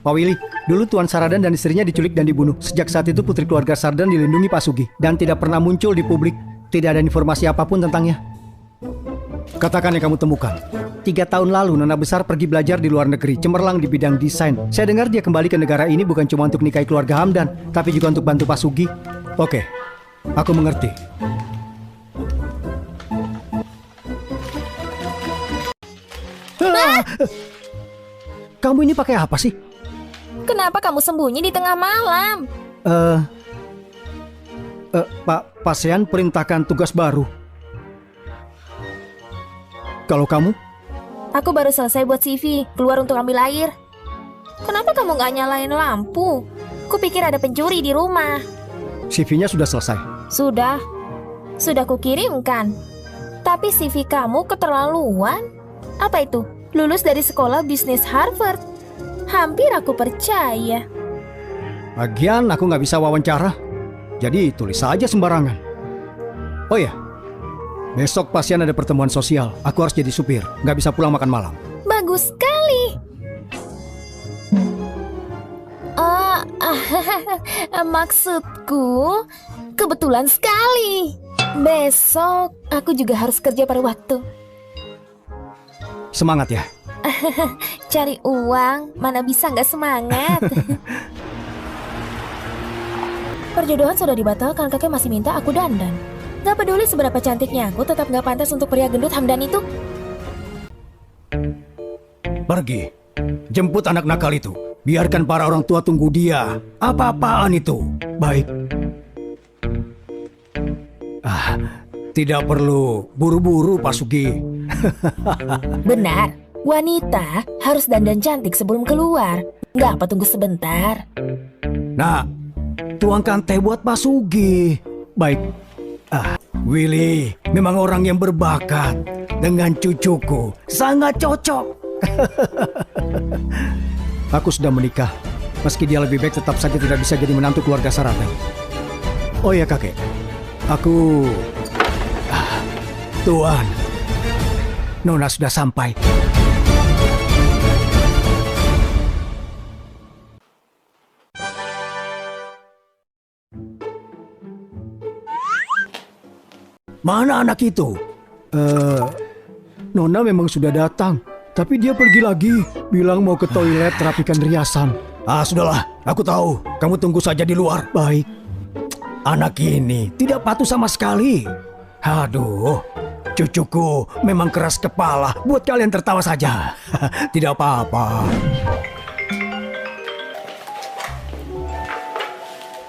Pak Willy, dulu Tuan Saradan dan istrinya diculik dan dibunuh. Sejak saat itu putri keluarga Sardan dilindungi Pak Sugi dan tidak pernah muncul di publik. Tidak ada informasi apapun tentangnya. Katakan yang kamu temukan. 3 tahun lalu Nona besar pergi belajar di luar negeri, cemerlang di bidang desain. Saya dengar dia kembali ke negara ini bukan cuma untuk nikahi keluarga Hamdan, tapi juga untuk bantu Pak Sugi. Oke, aku mengerti. Kamu ini pakai apa sih? Kenapa kamu sembunyi di tengah malam? Pak Sean perintahkan tugas baru. Kalau kamu? Aku baru selesai buat CV, keluar untuk ambil air. Kenapa kamu nggak nyalain lampu? Kupikir ada pencuri di rumah. CV-nya sudah selesai. Sudah kukirimkan. Tapi CV kamu keterlaluan. Apa itu? Lulus dari sekolah bisnis Harvard. Hampir aku percaya. Lagian aku nggak bisa wawancara, jadi tulis saja sembarangan. Oh ya, besok pasien ada pertemuan sosial. Aku harus jadi supir, nggak bisa pulang makan malam. Bagus sekali. Maksudku, kebetulan sekali. Besok aku juga harus kerja pada waktu. Semangat ya. Cari uang, mana bisa nggak semangat. Perjodohan sudah dibatalkan, kakek masih minta aku dandan. Gak peduli seberapa cantiknya aku, tetap gak pantas untuk pria gendut Hamdan itu. Pergi, jemput anak nakal itu. Biarkan para orang tua tunggu dia. Apa-apaan itu? Baik. Tidak perlu buru-buru, Pak Sugi. Benar, wanita harus dandan cantik sebelum keluar. Gak apa tunggu sebentar. Nah, tuangkan teh buat Pak Sugi. Baik. Willy memang orang yang berbakat. Dengan cucuku sangat cocok. Aku sudah menikah. Meski dia lebih baik, tetap saja tidak bisa jadi menantu keluarga Saratan. Oh ya kakek, aku... Tuan, Nona sudah sampai. Mana anak itu? Nona memang sudah datang, tapi dia pergi lagi. Bilang mau ke toilet rapikan riasan. Sudahlah, aku tahu. Kamu tunggu saja di luar. Baik. Anak ini tidak patuh sama sekali. Aduh, cucuku memang keras kepala. Buat kalian tertawa saja. Tidak apa-apa.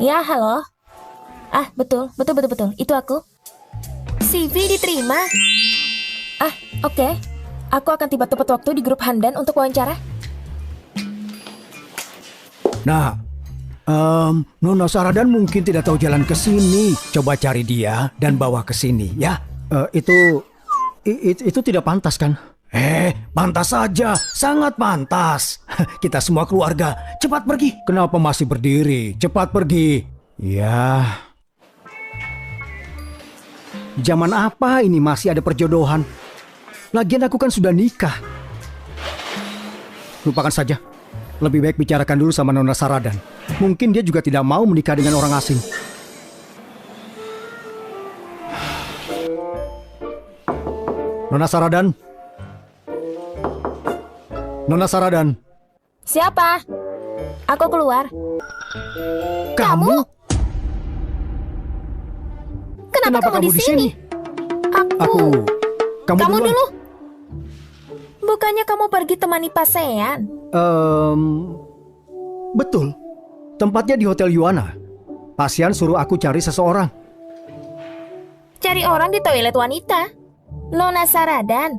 Ya, halo. Betul. Itu aku. CV diterima. Oke. Aku akan tiba tepat waktu di grup Hamdan untuk wawancara. Nah, Nona Saradan mungkin tidak tahu jalan ke sini. Coba cari dia dan bawa ke sini, ya. Itu tidak pantas kan? Pantas saja, sangat pantas. Kita semua keluarga, cepat pergi. Kenapa masih berdiri? Cepat pergi. Ya. Zaman apa ini masih ada perjodohan? Lagian aku kan sudah nikah. Lupakan saja. Lebih baik bicarakan dulu sama Nona Saradan. Mungkin dia juga tidak mau menikah dengan orang asing. Nona Saradan. Nona Saradan. Siapa? Aku keluar. Kamu? Kenapa kamu di sini? Kamu dulu. Bukannya kamu pergi temani Pasean? Betul. Tempatnya di Hotel Yuana. Pasian suruh aku cari seseorang. Cari orang di toilet wanita. Nona Saradan.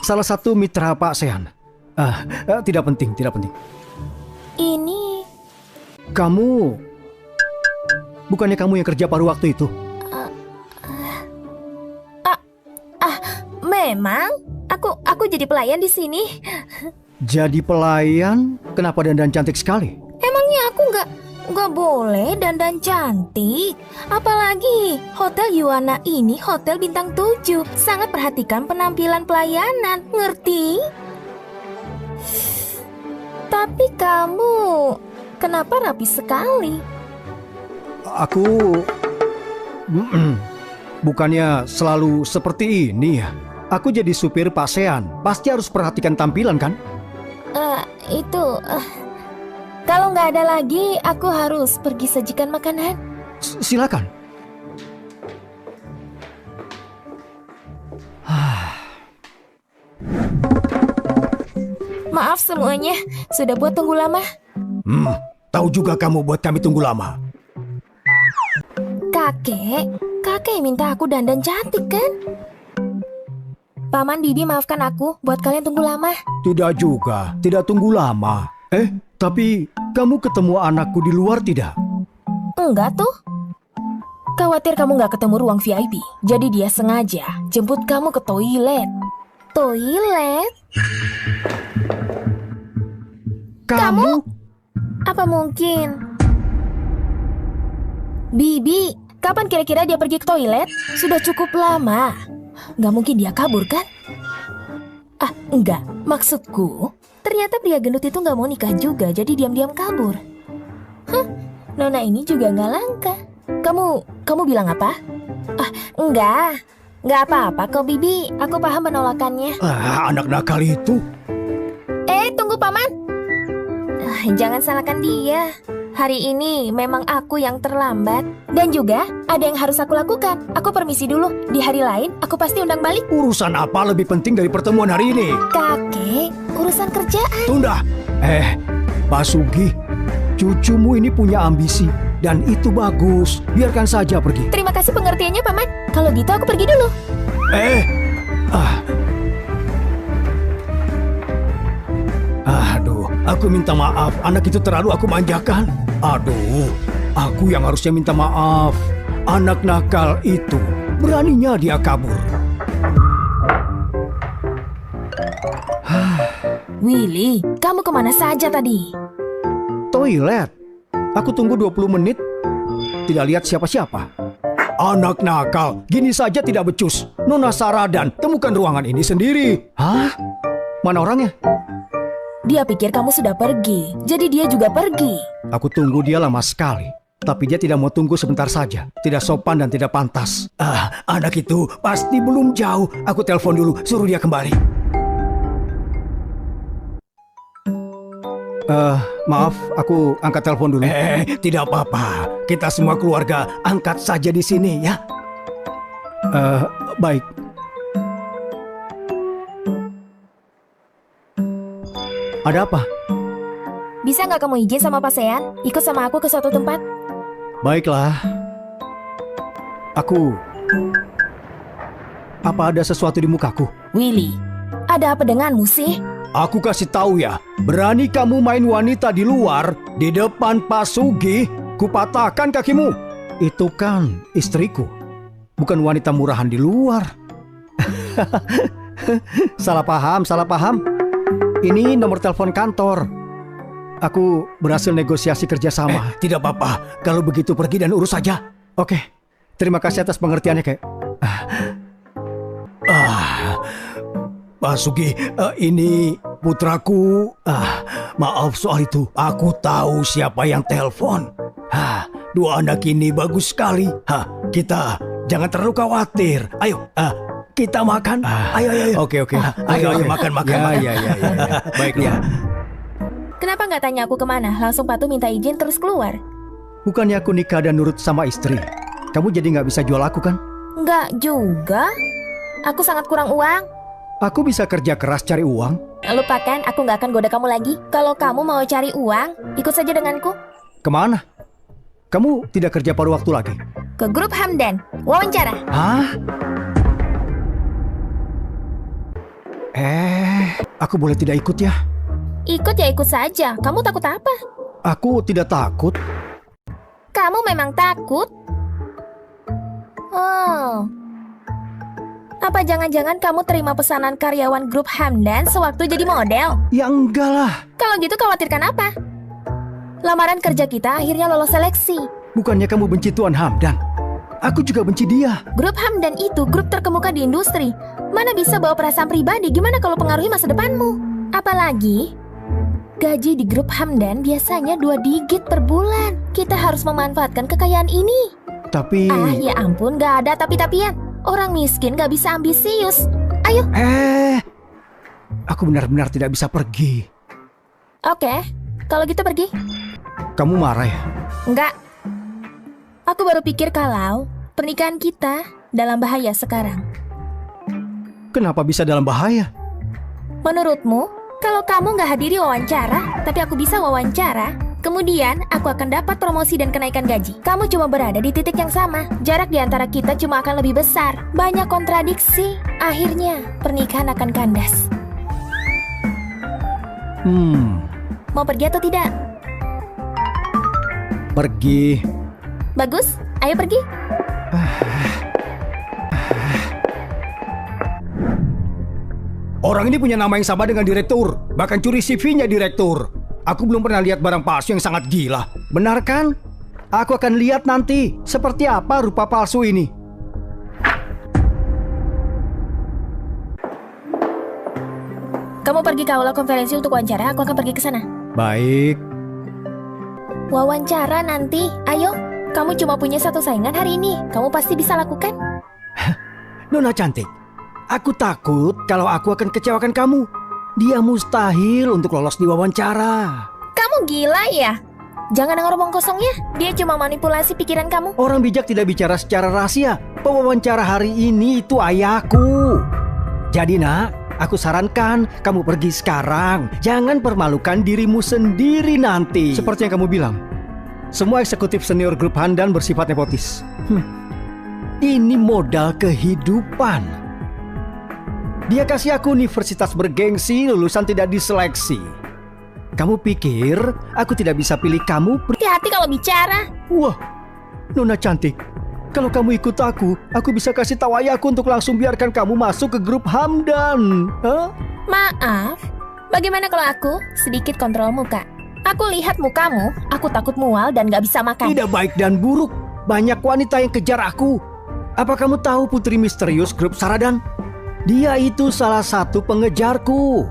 Salah satu mitra Pak Sean. Tidak penting. Ini... Bukannya kamu yang kerja paruh waktu itu? Memang? Aku jadi pelayan di sini. Jadi pelayan? Kenapa dandan cantik sekali? Emangnya aku Nggak boleh dandan cantik. Apalagi Hotel Yuana ini hotel bintang 7. Sangat perhatikan penampilan pelayanan, ngerti? Tapi kamu, kenapa rapi sekali? Aku... bukannya selalu seperti ini ya? Aku jadi supir Pak Sean, pasti harus perhatikan tampilan kan? Kalau nggak ada lagi, aku harus pergi sajikan makanan. Silakan. Maaf semuanya, sudah buat tunggu lama. Tahu juga kamu buat kami tunggu lama. Kakek minta aku dandan cantik kan? Paman Bibi maafkan aku buat kalian tunggu lama. Tidak juga, tidak tunggu lama. Tapi kamu ketemu anakku di luar tidak? Enggak tuh. Khawatir kamu nggak ketemu ruang VIP, jadi dia sengaja jemput kamu ke toilet. Toilet? Kamu? Apa mungkin? Bibi, kapan kira-kira dia pergi ke toilet? Sudah cukup lama. Nggak mungkin dia kabur kan? Enggak. Maksudku, ternyata pria gendut itu nggak mau nikah juga, jadi diam-diam kabur. Nona ini juga nggak langka. Kamu bilang apa? Nggak apa-apa kok Bibi. Aku paham penolakannya. Anak nakal itu. Tunggu paman. Jangan salahkan dia. Hari ini memang aku yang terlambat. Dan juga ada yang harus aku lakukan. Aku permisi dulu. Di hari lain aku pasti undang balik. Urusan apa lebih penting dari pertemuan hari ini? Kakek, urusan kerjaan. Tunda. Pak Sugi, cucumu ini punya ambisi. Dan itu bagus. Biarkan saja pergi. Terima kasih pengertiannya paman. Kalau gitu aku pergi dulu. Aduh, aku minta maaf. Anak itu terlalu aku manjakan. Aduh, aku yang harusnya minta maaf. Anak nakal itu, beraninya dia kabur. Willy, kamu kemana saja tadi? Toilet. Aku tunggu 20 menit. Tidak lihat siapa-siapa. Anak nakal, gini saja tidak becus. Nona Saradan, temukan ruangan ini sendiri. Hah? Mana orangnya? Dia pikir kamu sudah pergi, jadi dia juga pergi. Aku tunggu dia lama sekali. Tapi dia tidak mau tunggu sebentar saja. Tidak sopan dan tidak pantas. Anak itu pasti belum jauh. Aku telepon dulu, suruh dia kembali. Maaf, aku angkat telepon dulu. Tidak apa-apa. Kita semua keluarga angkat saja di sini ya. Baik. Ada apa? Bisa nggak kamu izin sama Pak Sean? Ikut sama aku ke suatu tempat? Baiklah. Apa ada sesuatu di mukaku? Willy, ada apa denganmu sih? Aku kasih tahu ya, berani kamu main wanita di luar, di depan Pak Sugi, kupatahkan kakimu. Itu kan istriku, bukan wanita murahan di luar. Salah paham. Ini nomor telepon kantor. Aku berhasil negosiasi kerjasama. Tidak apa-apa, kalau begitu pergi dan urus saja. Oke, terima kasih atas pengertiannya, Kek. Pak Sugi, ini putraku. Maaf soal itu. Aku tahu siapa yang telepon. Dua anak ini bagus sekali. Kita jangan terlalu khawatir. Ayo, kita makan. Ayo. Oke. Ayo, makan. Ya. Baiklah. Kenapa nggak tanya aku kemana? Langsung patuh minta izin terus keluar. Bukannya aku nikah dan nurut sama istri. Kamu jadi nggak bisa jual aku kan? Nggak juga. Aku sangat kurang uang. Aku bisa kerja keras cari uang. Lupakan, aku nggak akan goda kamu lagi. Kalau kamu mau cari uang, ikut saja denganku. Kemana? Kamu tidak kerja paruh waktu lagi? Ke grup Hamdan, wawancara. Hah? Aku boleh tidak ikut ya? Ikut ya ikut saja. Kamu takut apa? Aku tidak takut. Kamu memang takut? Oh. Apa jangan-jangan kamu terima pesanan karyawan grup Hamdan sewaktu jadi model? Ya enggak lah. Kalau gitu khawatirkan apa? Lamaran kerja kita akhirnya lolos seleksi. Bukannya kamu benci Tuan Hamdan? Aku juga benci dia. Grup Hamdan itu grup terkemuka di industri. Mana bisa bawa perasaan pribadi, gimana kalau pengaruhi masa depanmu? Apalagi, gaji di grup Hamdan biasanya 2 digit per bulan. Kita harus memanfaatkan kekayaan ini. Tapi... Ya ampun, gak ada tapi-tapian. Orang miskin gak bisa ambisius. Ayo. Aku benar-benar tidak bisa pergi. Oke, kalau gitu pergi. Kamu marah ya? Enggak. Aku baru pikir kalau pernikahan kita dalam bahaya sekarang. Kenapa bisa dalam bahaya? Menurutmu, kalau kamu nggak hadiri wawancara, tapi aku bisa wawancara, kemudian aku akan dapat promosi dan kenaikan gaji. Kamu cuma berada di titik yang sama. Jarak di antara kita cuma akan lebih besar. Banyak kontradiksi. Akhirnya, pernikahan akan kandas. Mau pergi atau tidak? Pergi. Bagus, ayo pergi. Orang ini punya nama yang sama dengan direktur. Bahkan curi CV-nya direktur. Aku belum pernah lihat barang palsu yang sangat gila. Benar kan? Aku akan lihat nanti seperti apa rupa palsu ini. Kamu pergi ke aula konferensi untuk wawancara, aku akan pergi ke sana. Baik. Wawancara nanti, ayo. Kamu cuma punya satu saingan hari ini. Kamu pasti bisa lakukan. Nona cantik, aku takut kalau aku akan kecewakan kamu. Dia mustahil untuk lolos di wawancara. Kamu gila ya? Jangan dengar omong kosongnya. Dia cuma manipulasi pikiran kamu. Orang bijak tidak bicara secara rahasia. Pewawancara hari ini itu ayahku. Jadi nak, aku sarankan kamu pergi sekarang. Jangan permalukan dirimu sendiri nanti. Seperti yang kamu bilang, semua eksekutif senior grup Hamdan bersifat nepotis. Ini modal kehidupan. Dia kasih aku universitas bergengsi, lulusan tidak diseleksi. Kamu pikir aku tidak bisa pilih kamu? Hati-hati kalau bicara. Wah, Nona cantik. Kalau kamu ikut aku bisa kasih tahu ayahku untuk langsung biarkan kamu masuk ke grup Hamdan. Hah? Maaf, bagaimana kalau aku sedikit kontrol muka? Aku lihat mukamu, aku takut mual dan gak bisa makan. Tidak baik dan buruk. Banyak wanita yang kejar aku. Apa kamu tahu putri misterius grup Saradan? Dia itu salah satu pengejarku.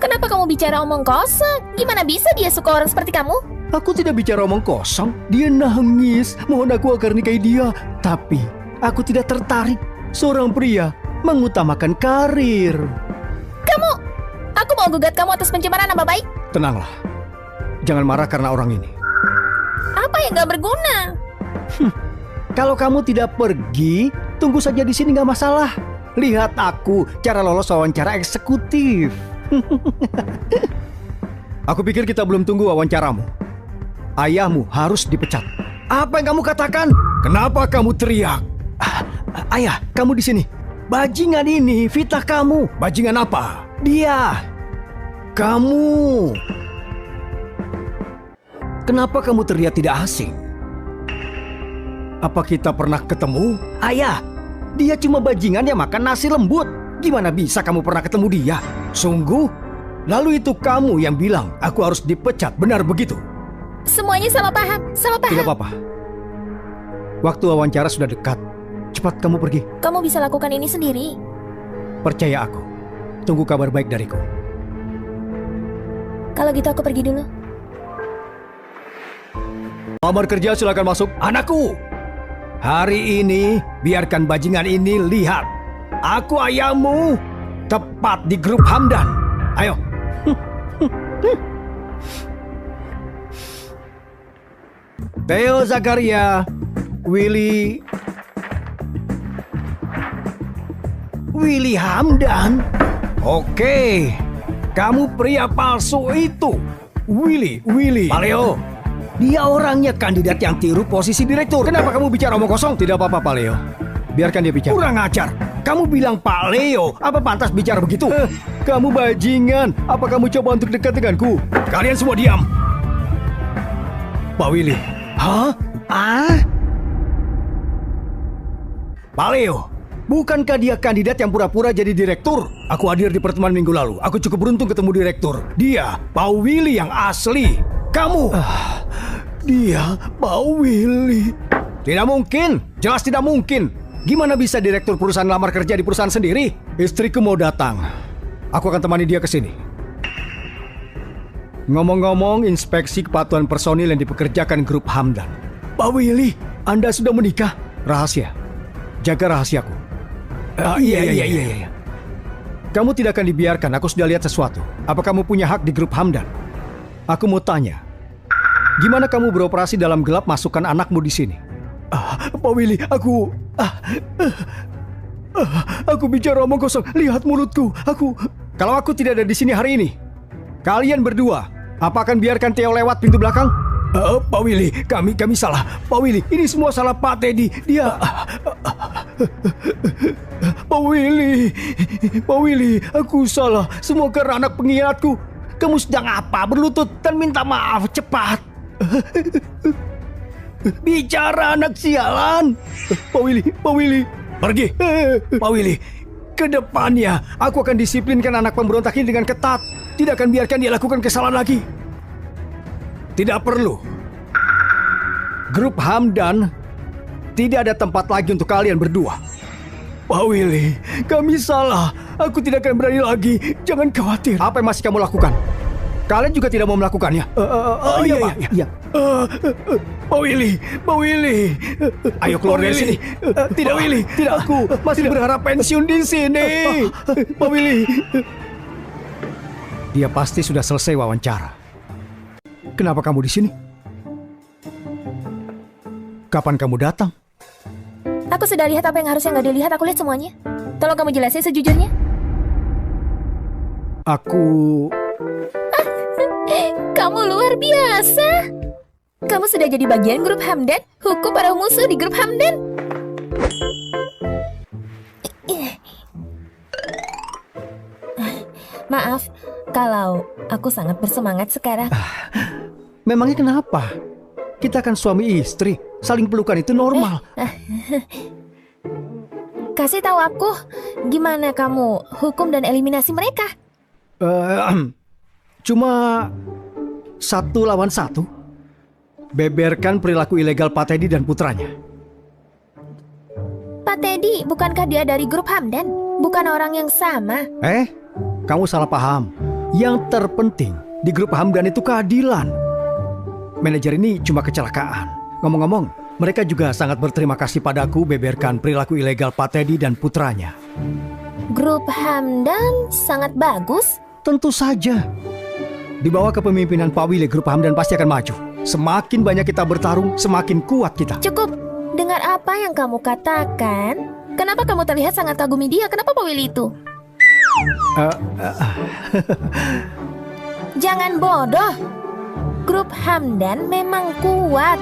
Kenapa kamu bicara omong kosong? Gimana bisa dia suka orang seperti kamu? Aku tidak bicara omong kosong. Dia nangis, mohon aku agar nikahi dia. Tapi aku tidak tertarik. Seorang pria mengutamakan karir. Aku mau gugat kamu atas pencemaran nama baik. Tenanglah. Jangan marah karena orang ini. Apa yang gak berguna? Kalau kamu tidak pergi, tunggu saja di sini gak masalah. Lihat aku, cara lolos wawancara eksekutif. Aku pikir kita belum tunggu wawancaramu. Ayahmu harus dipecat. Apa yang kamu katakan? Kenapa kamu teriak? Ayah, kamu di sini. Bajingan ini fitnah kamu. Bajingan apa? Dia. Kamu. Kenapa kamu terlihat tidak asing? Apa kita pernah ketemu? Ayah, dia cuma bajingan yang makan nasi lembut. Gimana bisa kamu pernah ketemu dia? Sungguh? Lalu itu kamu yang bilang aku harus dipecat, benar begitu? Semuanya salah paham. Tidak apa-apa. Waktu wawancara sudah dekat. Cepat kamu pergi. Kamu bisa lakukan ini sendiri. Percaya aku. Tunggu kabar baik dariku. Kalau gitu aku pergi dulu. Lamar kerja silakan masuk. Anakku, hari ini biarkan bajingan ini lihat. Aku ayahmu, tepat di grup Hamdan. Ayo. Theo Zakaria, Willy Hamdan. Oke, kamu pria palsu itu. Willy. Paleo. Dia orangnya kandidat yang tiru posisi direktur. Kenapa kamu bicara omong kosong? Tidak apa-apa, Pak Leo. Biarkan dia bicara. Kurang ajar. Kamu bilang Pak Leo. Apa pantas bicara begitu? Kamu bajingan. Apa kamu coba untuk dekat denganku? Kalian semua diam. Pak Willy. Hah? Pak Leo. Bukankah dia kandidat yang pura-pura jadi direktur? Aku hadir di pertemuan minggu lalu. Aku cukup beruntung ketemu direktur. Dia, Pak Willy yang asli. Kamu! Dia Pak Willy. Tidak mungkin, jelas tidak mungkin. Gimana bisa direktur perusahaan lamar kerja di perusahaan sendiri? Istriku mau datang. Aku akan temani dia ke sini. Ngomong-ngomong, inspeksi kepatuhan personil yang dipekerjakan grup Hamdan. Pak Willy, Anda sudah menikah? Rahasia. Jaga rahasiaku. Iya. Kamu tidak akan dibiarkan, aku sudah lihat sesuatu. Apa kamu punya hak di grup Hamdan? Aku mau tanya, gimana kamu beroperasi dalam gelap masukkan anakmu di sini? Pak Willy, aku bicara omong kosong. Lihat mulutku. Kalau aku tidak ada di sini hari ini, kalian berdua, apa akan biarkan Theo lewat pintu belakang? Pak Willy, kami salah. Pak Willy, ini semua salah Pak Teddy. Dia... Pak Willy, aku salah. Semua karena anak pengkhianatku. Kamu sedang apa? Berlutut dan minta maaf, cepat. Bicara anak sialan. Pak Willy, pergi. Pak Willy, ke depannya aku akan disiplinkan anak pemberontak ini dengan ketat. Tidak akan biarkan dia lakukan kesalahan lagi. Tidak perlu. Grup Hamdan tidak ada tempat lagi untuk kalian berdua. Pak Willy, kami salah. Aku tidak akan berani lagi. Jangan khawatir. Apa yang masih kamu lakukan? Kalian juga tidak mau melakukannya? Iya, Pak. Iya. Pak Willy. Ayo keluar dari sini. Tidak, Pak Willy. Tidak, aku masih berharap pensiun di sini. Pak Willy. Dia pasti sudah selesai wawancara. Kenapa kamu di sini? Kapan kamu datang? Aku sudah lihat apa yang harusnya nggak dilihat. Aku lihat semuanya. Tolong kamu jelasin sejujurnya. Kamu luar biasa. Kamu sudah jadi bagian grup Hamdan. Hukum para musuh di grup Hamdan. Maaf, kalau aku sangat bersemangat sekarang. Memangnya kenapa? Kita kan suami istri. Saling pelukan itu normal. Kasih tahu aku, gimana kamu hukum dan eliminasi mereka? Cuma 1 lawan 1. Beberkan perilaku ilegal Pak Teddy dan putranya. Pak Teddy, bukankah dia dari grup Hamdan? Bukan orang yang sama. Kamu salah paham. Yang terpenting di grup Hamdan itu keadilan. Manajer ini cuma kecelakaan. Ngomong-ngomong, mereka juga sangat berterima kasih padaku beberkan perilaku ilegal Pak Teddy dan putranya. Grup Hamdan sangat bagus. Tentu saja. Di bawah kepemimpinan Pak Willy, grup Hamdan pasti akan maju. Semakin banyak kita bertarung, semakin kuat kita. Cukup. Dengar apa yang kamu katakan. Kenapa kamu terlihat sangat kagumi dia? Kenapa Pak Willy itu? Jangan bodoh. Grup Hamdan memang kuat.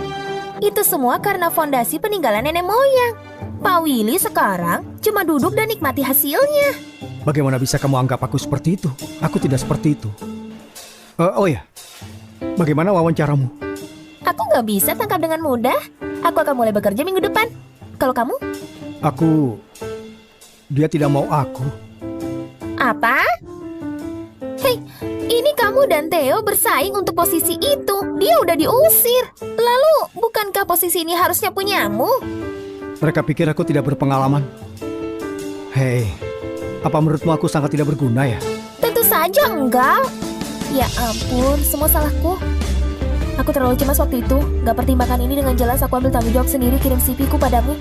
Itu semua karena fondasi peninggalan nenek moyang. Pak Willy sekarang cuma duduk dan nikmati hasilnya. Bagaimana bisa kamu anggap aku seperti itu? Aku tidak seperti itu. Oh ya, bagaimana wawancaramu? Aku nggak bisa tangkap dengan mudah. Aku akan mulai bekerja minggu depan. Kalau kamu? Dia tidak mau aku. Apa? Hei, ini kamu dan Theo bersaing untuk posisi itu. Dia udah diusir. Lalu, bukankah posisi ini harusnya punyamu? Mereka pikir aku tidak berpengalaman. Hei, apa menurutmu aku sangat tidak berguna ya? Tentu saja enggak. Ya ampun, semua salahku. Aku terlalu cemas waktu itu. Gak pertimbangkan ini dengan jelas, aku ambil tanggung jawab sendiri kirim CV ku padamu.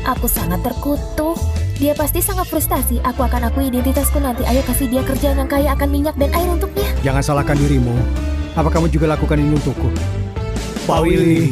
Aku sangat terkutuk. Dia pasti sangat frustasi. Aku akan akui identitasku nanti. Ayo kasih dia kerjaan yang kaya akan minyak dan air untuknya. Jangan salahkan dirimu. Apa kamu juga lakukan ini untukku? Pak Willy,